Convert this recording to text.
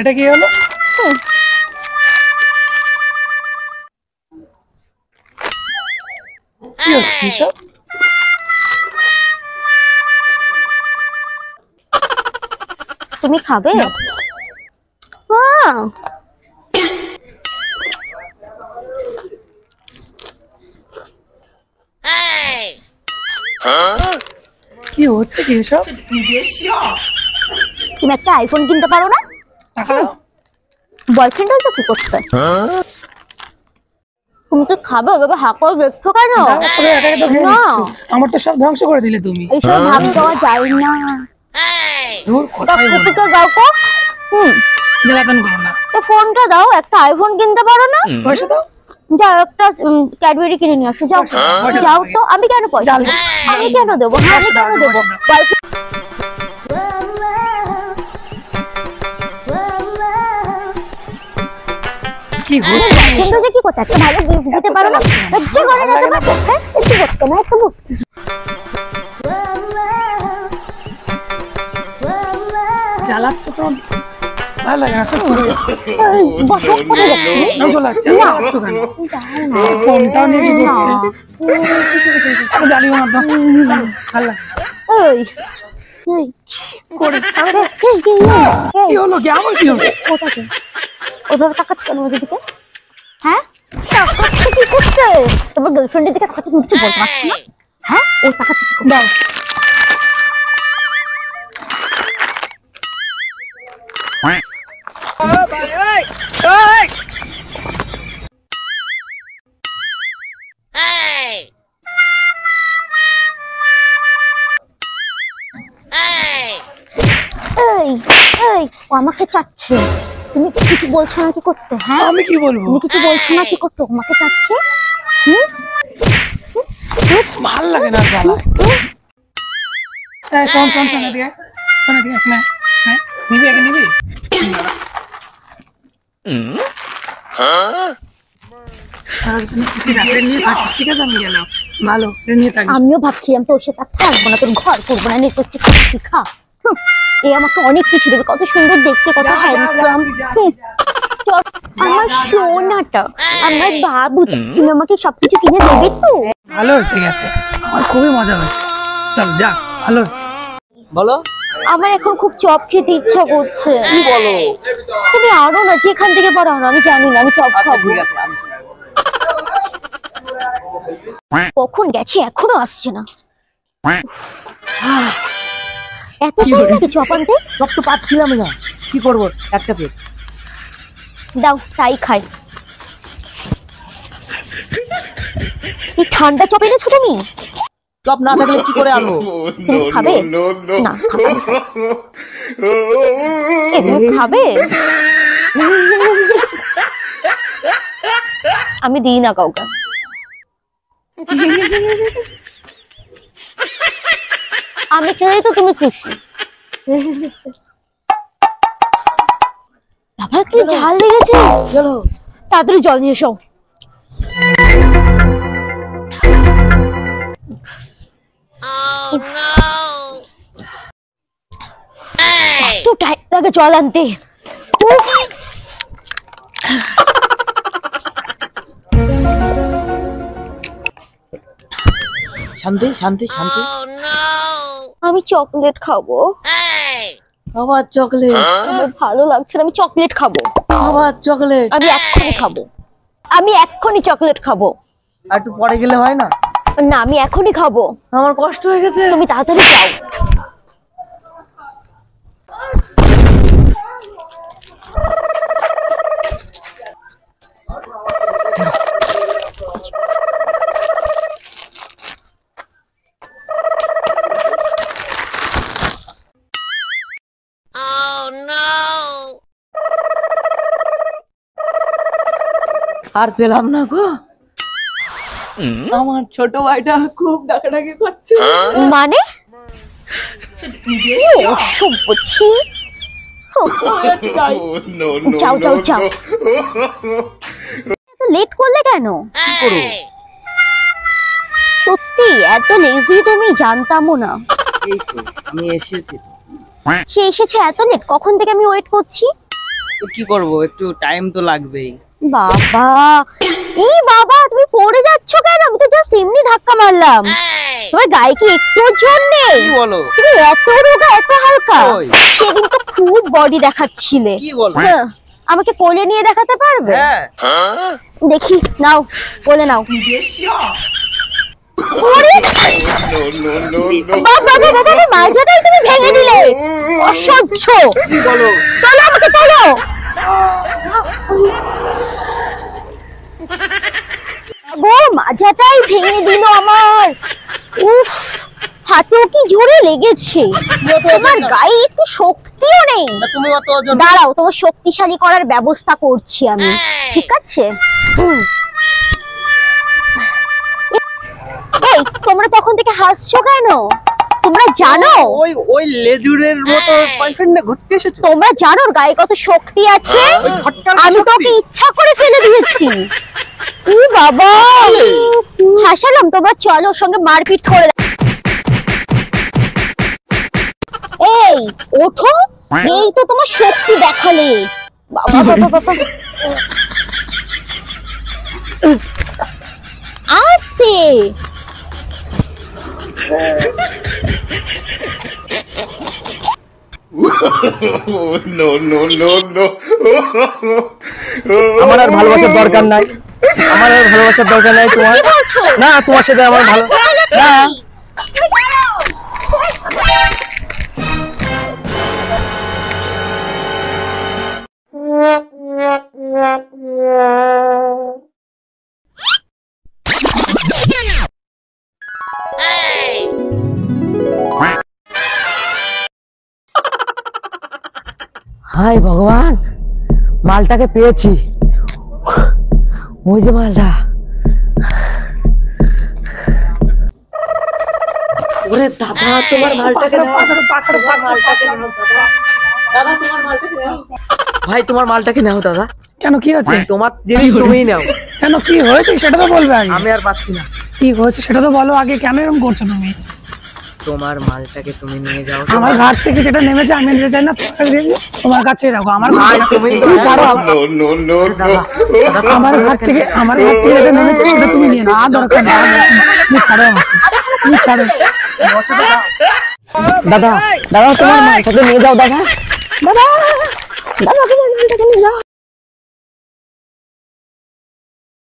এটা কি হলো? কি হচ্ছে এসব? তুমি খাবে? কি হচ্ছে কি এসব? তুমি একটা আইফোন কিনতে পারো না? বয়ফ্রেন্ড হয়তো কি করতে? তুমি তো খাবে, বাবা হাঁকো দেখছো কেন? আমার তো সব ধ্বংস করে দিলে তুমি। এইসব ভাব দেওয়া যায় না। যাও তো। জ্বালাতন করো না। তো ফোনটা দাও, একটা আইফোন কিনতে পারো না? পয়সা দাও। যাও একটা ক্যাডবেরি কিনে নিয়ে আসো। যাও যাও তো। আমি কেন পয়সা দেবো? আমি কেন দেবো? আমি কেন দেবো? কি হচ্ছে কি করতে? একটা ভালো গিফট দিতে পারো না? লজ্জা করে না তোমার? হ্যাঁ, একটু করতে না, একটু জ্বালাচ্ছ তো ভালো লাগে না। ফোনটাও নিয়ে জ্বালিও না তো, ভালো লাগছে। কি হলো? কি আমার কি হলো? ওভাবে তাকাচ্ছ কেন ওদের দিকে? হ্যাঁ, তাকাচ্ছ কি করতে? তোমার গার্লফ্রেন্ডের দিকে তাকাচ্ছ, তুমি কিছু বলতে পারছো না? হ্যাঁ, ও তাকাচ্ছ কি? দাও। ও আমাকে চাচ্ছে, তুমি কিছু বলছো না কি করতে? হ্যাঁ, আমি কি বলবো? তুমি কিছু বলছো না কি করতে? আমাকে চাচ্ছে। ভাল লাগে না জ্বালা। শোন শোন শোন এদিকে, শোন এদিকে, হ্যাঁ নিবি, আগে নিবি। ঠিক আছে, আমি গেলাম। ভালো নিয়ে থাকি। আমিও ভাবছিলাম তোর সাথে থাকবো না, তোর ঘর করবো না, নিয়ে তোর খা। এ আমাকে অনেক কিছু দেবে, কত সুন্দর দেখতে, কত হ্যান্ডসাম। আমার সোনাটা, আমার বাবু, তুমি আমাকে সবকিছু কিনে দেবে তো? ভালো হয়েছে গেছে, আমার খুবই মজা হয়েছে। চল যা, ভালো হয়েছে। বলো। আমার এখন খুব চপ খেতে ইচ্ছা করছে। কি বলো? তুমি আরো না, যেখান থেকে পারো আনো, আমি জানি না, আমি চপ খাবো। কখন গেছে, এখনো আসছে না। এত চপ আনতে? চপ তো পাচ্ছিলাম না, কি করবো, একটা পেয়েছি। দাও, তাই খাই। এই ঠান্ডা চপ এনেছো তুমি? চপ না থাকলে কি করে আনবো? তুমি খাবে না? খাবে? আমি দিই না কাউকে। আমি খেলেই তো তুমি খুশি। বাবা কি ঝাল লেগেছে। চলো তাড়াতাড়ি জল নিয়ে এসো। এত টাইম লাগে জল আনতে। শান্তি শান্তি শান্তি। আমি চকলেট খাবো। আবার চকলেট? আমার ভালো লাগছে না, আমি চকলেট খাবো। আবার চকলেট? আমি এক্ষুনি খাবো, আমি এক্ষুনি চকলেট খাবো। আর একটু পরে গেলে হয় না? না, আমি এখনই খাবো। আমার কষ্ট হয়ে গেছে। তুমি তাড়াতাড়ি যাও। আর পেলাম না গো। আমার ছোট ভাইটা খুব ডাকাডাকি করছে। মানে অসভ্য ছি। যাও যাও যাও। এত লেট করলে কেন? সত্যি এত লেজি তুমি, জানতামও না। এই তো আমি এসেছি। সে এসেছে এত লেট? কখন থেকে আমি ওয়েট করছি। তো কি করব, একটু টাইম তো লাগবেই। বাবা, এই বাবা তুমি পড়ে যাচ্ছ কেন? আমি তো জাস্ট এমনি ধাক্কা মারলাম। তোমার গায়ে কি একটু ওজন নেই? কি বলো? তুমি এত রোগা, এত হালকা। ওই। সেদিন তো খুব বডি দেখাচ্ছিলে। কি বলো? হ্যাঁ, আমাকে কোলে নিয়ে দেখাতে পারবে? হ্যাঁ। দেখি, নাও কোলে নাও। ওরে! বাবা, মাজাটাই তুমি ভেঙে দিলে। অসহ্য। কি বলো? চলো আমাকে তোলো। গো, মাজাটাই ভেঙে দিল আমার। উফ, হাতেও কি জোরে লেগেছে। তোমার গায়ে একটু শক্তিও নেই। না, তুমি অত ওজন। দাঁড়াও, তোমার শক্তিশালী করার ব্যবস্থা করছি আমি, ঠিক আছে? এই, তোমরা তখন থেকে হাসছো কেন? তোমরা জানো, ওই ওই লেজুরের মতো বয়ফ্রেন্ড না ঘুরতে এসেছো? তোমরা জানো ওর গায়ে কত শক্তি আছে? ওই ঘটকার আমি শক্তি? তোকে ইচ্ছা করে ফেলে দিয়েছি। ই বাবা, হাসালাম। তোমরা চলো, ওর সঙ্গে মারপিট করে দাও। এই ওঠো, এই তো তোমার শক্তি দেখালে। বাবা বাবা বাবা, আস্তে। No, no, no, no. আমার আর ভালোবাসার দরকার নাই। আমার আর ভালোবাসার দরকার নাই তোমার। কি বলছো? না, তোমার সাথে আমার ভালো না। হাই ভগবান, মালটাকে পেয়েছি। ওই যে মালটা। ওরে দাদা, তোমার মালটাকে নাও। দাদা, তোমার মালটাকে নাও। ভাই, তোমার মালটাকে নাও দাদা। কেন, কি হয়েছে? তোমার জিনিস তুমিই নাও। কেন, কি হয়েছে সেটা তো বলবে আগে। আমি আর পাচ্ছি না। কি হয়েছে সেটা তো বলো আগে। কেন এরকম করছো তুমি? তোমার মালটাকে তুমি নিয়ে যাও। আমার ঘাট থেকে যেটা নেমেছে আমি নিতে চাই না। তোমার কাছে রাখো। আমার ভাই, তুমি তো তুমি ছাড়ো। No, no, no, no. আমার ঘাট থেকে যেটা নেমেছে সেটা তুমি নিয়ে না। দরকার না, তুমি ছাড়ো আমাকে। তুমি ছাড়ো। দাদা, দাদা, তোমার মালটাকে নিয়ে যাও দাদা। দাদা, দাদা, তোমার মালটাকে নিয়ে যাও।